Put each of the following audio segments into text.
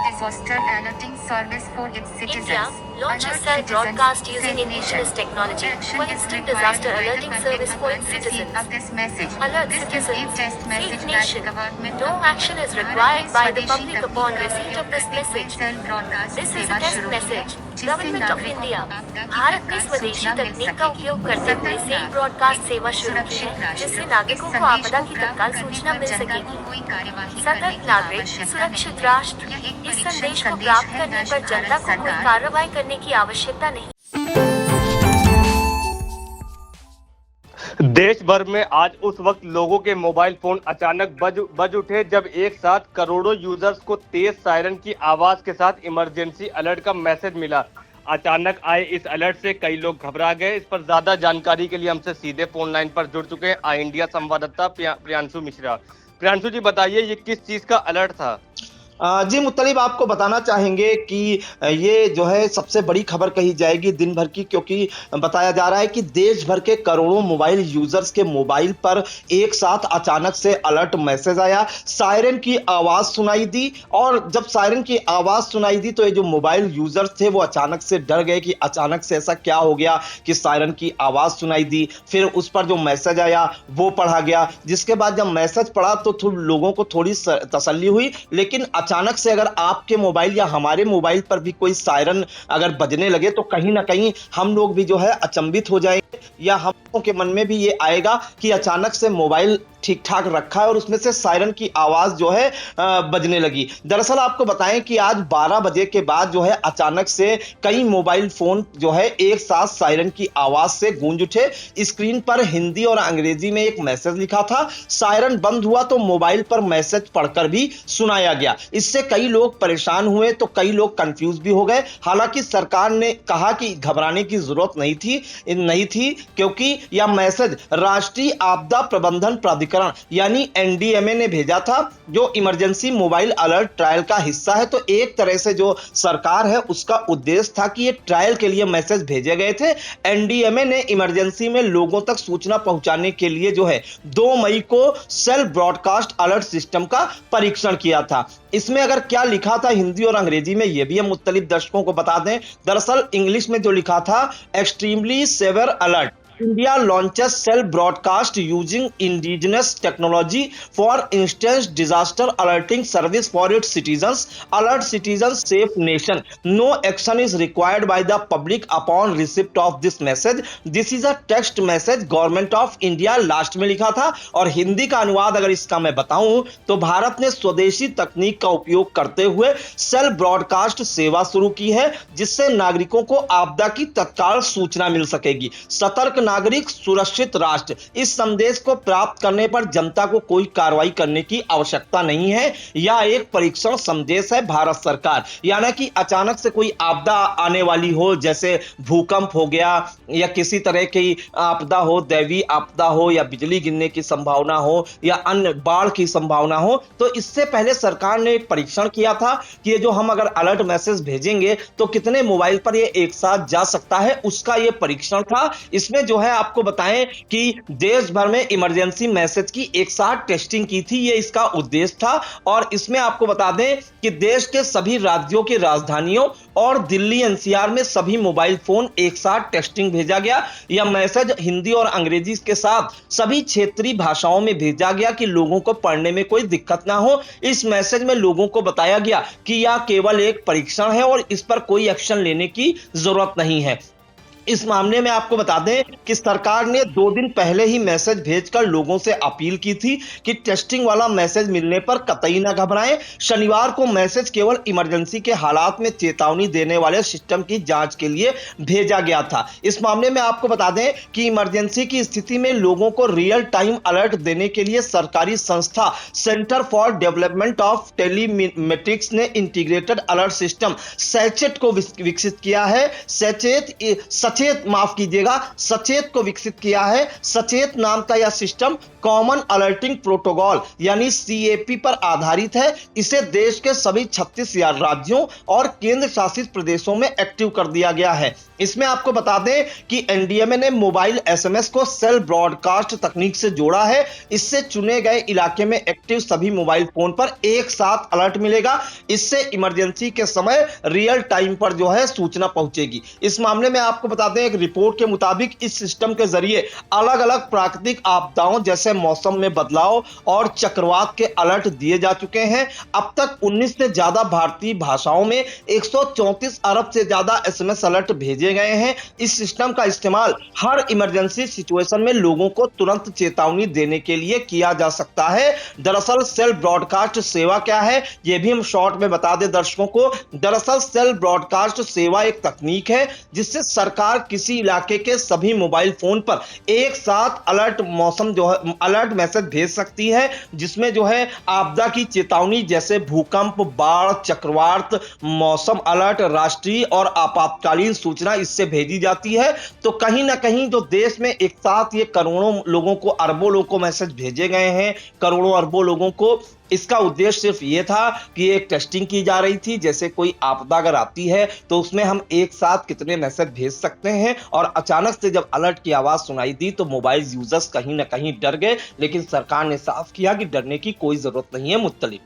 disaster alerting service for its citizens. India launches cell broadcast using indigenous technology for instant disaster alerting service for its citizens. Alert citizens, safe nation. No action is required by the public upon receipt of this message. This is a test message. Government of India Bharat ने स्वदेशी तकनीक का उपयोग करते हुए cell broadcast सेवा शुरू की है, जिससे नागरिकों को आपदा की तत्काल सूचना मिल सकेगी। सतर्क नागरिक सुरक्षित राष्ट्र। इस संदेश को प्राप्त करने पर जनता को कोई कार्रवाई करने की आवश्यकता नहीं। देश भर में आज उस वक्त लोगों के मोबाइल फोन अचानक बज उठे जब एक साथ करोड़ों यूजर्स को तेज सायरन की आवाज के साथ इमरजेंसी अलर्ट का मैसेज मिला। अचानक आए इस अलर्ट से कई लोग घबरा गए। इस पर ज्यादा जानकारी के लिए हमसे सीधे फोन लाइन पर जुड़ चुके हैं आई इंडिया संवाददाता प्रियांशु मिश्रा। प्रियांशु जी, बताइए ये किस चीज का अलर्ट था? जी मुत्तलिब, आपको बताना चाहेंगे कि ये जो है सबसे बड़ी खबर कही जाएगी दिन भर की, क्योंकि बताया जा रहा है कि देश भर के करोड़ों मोबाइल यूजर्स के मोबाइल पर एक साथ अचानक से अलर्ट मैसेज आया, सायरन की आवाज सुनाई दी। और जब सायरन की आवाज सुनाई दी तो ये जो मोबाइल यूजर्स थे वो अचानक से डर गए कि अचानक से ऐसा क्या हो गया कि सायरन की आवाज सुनाई दी। फिर उस पर जो मैसेज आया वो पढ़ा गया, जिसके बाद जब मैसेज पढ़ा तो लोगों को थोड़ी तसल्ली हुई। लेकिन अचानक से अगर आपके मोबाइल या हमारे मोबाइल पर भी कोई सायरन अगर बजने लगे तो कहीं ना कहीं हम लोग भी जो है अचंभित हो जाएंगे, या हम लोगों के मन में भी ये आएगा कि अचानक से मोबाइल ठीक ठाक रखा है और उसमें से सायरन की आवाज जो है बजने लगी। दरअसल आपको बताएं कि आज 12 बजे के बाद जो है अचानक से कई मोबाइल फोन जो है एक साथ सायरन की आवाज से गूंज उठे। स्क्रीन पर हिंदी और अंग्रेजी में एक मैसेज लिखा था। सायरन बंद हुआ तो मोबाइल पर मैसेज पढ़कर भी सुनाया गया। इससे कई लोग परेशान हुए तो कई लोग कंफ्यूज भी हो गए। हालांकि सरकार ने कहा कि घबराने की जरूरत नहीं थी क्योंकि यह मैसेज राष्ट्रीय आपदा प्रबंधन प्राधिकरण यानी एनडीएमए ने भेजा था, जो इमरजेंसी मोबाइल अलर्ट ट्रायल का हिस्सा है। तो एक तरह से जो सरकार है उसका उद्देश्य था कि ये ट्रायल के लिए मैसेज भेजे गए थे। एनडीएमए ने इमरजेंसी में लोगों तक सूचना पहुंचाने के लिए जो है 2 मई को सेल ब्रॉडकास्ट अलर्ट सिस्टम का परीक्षण किया था। इसमें अगर क्या लिखा था हिंदी और अंग्रेजी में, यह भी हम मुख्तलिफ दर्शकों को बता दें। दरअसल इंग्लिश में जो लिखा था, extremely severe alert, India launches cell broadcast using indigenous technology for instant disaster alerting service for its citizens. Alert citizens, safe nation. No action is required by the public upon receipt of this message. This is a text message. Government of India last में लिखा था। और हिंदी का अनुवाद अगर इसका मैं बताऊं तो भारत ने स्वदेशी तकनीक का उपयोग करते हुए सेल ब्रॉडकास्ट सेवा शुरू की है, जिससे नागरिकों को आपदा की तत्काल सूचना मिल सकेगी। सतर्क नागरिक सुरक्षित राष्ट्र। इस संदेश को प्राप्त करने पर जनता को कोई कार्रवाई करने की आवश्यकता नहीं है। यह एक परीक्षण संदेश है भारत सरकार, यानी कि अचानक से कोई आपदा आने वाली हो, जैसे भूकंप हो गया या किसी तरह की आपदा हो, दैवीय आपदा हो या बिजली गिरने की संभावना हो या अन्य बाढ़ की संभावना हो, तो इससे पहले सरकार ने एक परीक्षण किया था कि ये जो हम अगर अलर्ट मैसेज भेजेंगे तो कितने मोबाइल पर ये एक साथ जा सकता है, उसका ये परीक्षण था। इसमें जो है आपको बताएं कि देश भर में इमरजेंसी मैसेज की एक साथ टेस्टिंग की थी, ये इसका उद्देश्य था। और इसमें आपको बता दें कि देश के सभी राज्यों की राजधानियों और दिल्ली एनसीआर में सभी मोबाइल फोन एक साथ टेस्टिंग भेजा गया। यह मैसेज हिंदी और अंग्रेजी के साथ सभी क्षेत्रीय भाषाओं में भेजा गया कि लोगों को पढ़ने में कोई दिक्कत ना हो। इस मैसेज में लोगों को बताया गया कि यह केवल एक परीक्षण है और इस पर कोई एक्शन लेने की जरूरत नहीं है। इस मामले में आपको बता दें कि सरकार ने 2 दिन पहले ही मैसेज भेजकर लोगों से अपील की थी कि टेस्टिंग वाला मैसेज मिलने पर कतई ना घबराएं। शनिवार को मैसेज केवल इमरजेंसी के हालात में चेतावनी देने वाले सिस्टम की जांच के लिए भेजा गया था। इस मामले में आपको बता दें कि इमरजेंसी की स्थिति में लोगों को रियल टाइम अलर्ट देने के लिए सरकारी संस्था centre for development of telematics ने इंटीग्रेटेड अलर्ट सिस्टम सैचेट को विकसित किया है। सैचेट सचेत को विकसित किया है। सचेत नाम का यह सिस्टम कॉमन अलर्टिंग प्रोटोकॉल यानी CAP पर आधारित है। इसे देश के सभी 36 राज्यों और केंद्र शासित प्रदेशों में एक्टिव कर दिया गया है। इसमें आपको बता दें कि NDMA ने मोबाइल SMS को सेल ब्रॉडकास्ट तकनीक से जोड़ा है। इससे चुने गए इलाके में एक्टिव सभी मोबाइल फोन पर एक साथ अलर्ट मिलेगा। इससे इमरजेंसी के समय रियल टाइम पर जो है सूचना पहुंचेगी। इस मामले में आपको बता दें, एक रिपोर्ट के मुताबिक इस सिस्टम के जरिए अलग अलग प्राकृतिक आपदाओं जैसे मौसम में बदलाव और चक्रवात के अलर्ट दिए जा चुके हैं। अब तक 19 से ज्यादा भारतीय भाषाओं में 134 अरब से ज्यादा SMS अलर्ट भेजे गए हैं। इस सिस्टम का इस्तेमाल हर इमरजेंसी सिचुएशन में लोगों को तुरंत चेतावनी देने के लिए किया जा सकता है। दरअसल सेल ब्रॉडकास्ट सेवा क्या है, यह भी हम शॉर्ट में बता दें दर्शकों को। दरअसल सेल ब्रॉडकास्ट सेवा एक तकनीक है जिससे सरकार किसी इलाके के सभी मोबाइल फोन पर एक साथ अलर्ट मैसेज भेज सकती है, जिसमें जो है आपदा की चेतावनी जैसे भूकंप, बाढ़, चक्रवात, मौसम अलर्ट, राष्ट्रीय और आपातकालीन सूचना इससे भेजी जाती है। तो कहीं ना कहीं जो देश में एक साथ ये करोड़ों लोगों को, अरबों लोगों को मैसेज भेजे गए हैं, करोड़ों अरबों लोगों को, इसका उद्देश्य सिर्फ ये था कि एक टेस्टिंग की जा रही थी। जैसे कोई आपदा अगर आती है तो उसमें हम एक साथ कितने मैसेज भेज सकते हैं। और अचानक से जब अलर्ट की आवाज सुनाई दी तो मोबाइल यूजर्स कहीं ना कहीं डर गए, लेकिन सरकार ने साफ किया कि डरने की कोई जरूरत नहीं है। मुत्तलिब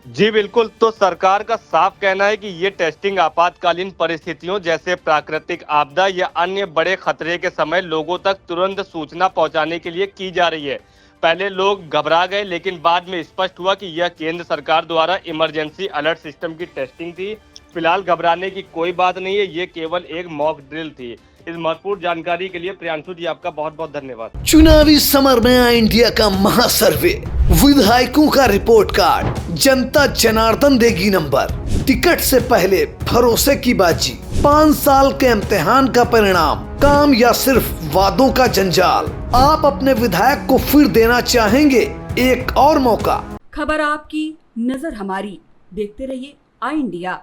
जी बिल्कुल, तो सरकार का साफ कहना है कि ये टेस्टिंग आपातकालीन परिस्थितियों जैसे प्राकृतिक आपदा या अन्य बड़े खतरे के समय लोगों तक तुरंत सूचना पहुंचाने के लिए की जा रही है। पहले लोग घबरा गए, लेकिन बाद में स्पष्ट हुआ कि यह केंद्र सरकार द्वारा इमरजेंसी अलर्ट सिस्टम की टेस्टिंग थी। फिलहाल घबराने की कोई बात नहीं है, ये केवल एक मॉक ड्रिल थी। इस महत्वपूर्ण जानकारी के लिए प्रियांशु जी आपका बहुत बहुत धन्यवाद। चुनावी समर में आया इंडिया का महासर्वे, विधायकों का रिपोर्ट कार्ड, जनता जनार्दन देगी नंबर, टिकट से पहले भरोसे की बाजी, 5 साल के इम्तिहान का परिणाम, काम या सिर्फ वादों का जंजाल। आप अपने विधायक को फिर देना चाहेंगे एक और मौका? खबर आपकी, नजर हमारी। देखते रहिए आई इंडिया।